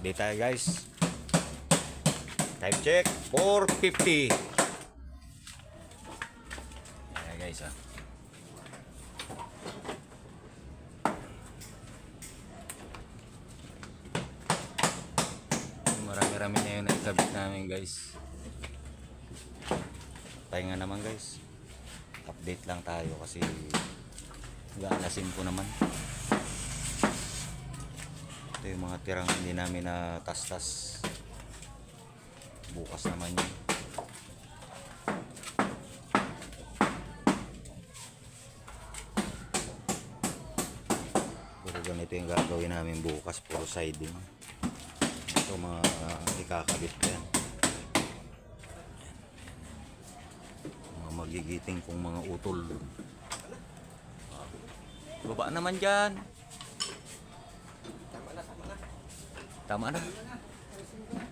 Update tayo guys. Time check 4:50. Ayan guys ah. Marami-rami na yung naikabit namin guys. Pahinga naman guys. Update lang tayo kasi gaanasin ko naman. Ito yung mga tirang hindi namin na tas-tas. Bukas naman yun. Pero ganito yung gagawin namin bukas. Puro siding. Ito mga ikakabit ko yan. Mga magigiting kong mga utol. Baba naman dyan. Tama na.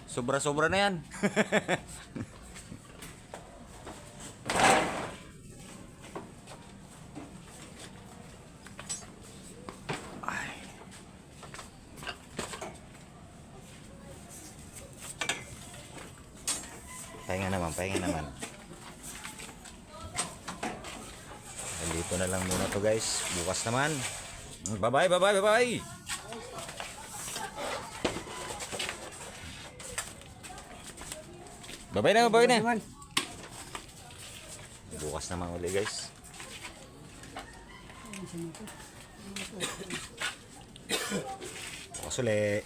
Sobra-sobra na yan. Pahinga naman, pahinga naman. Dito na lang muna to guys. Bukas naman. Bye-bye, bye-bye, bye-bye. Bye-bye na, bye-bye na. Bukas naman ulit guys. Bukas ulit.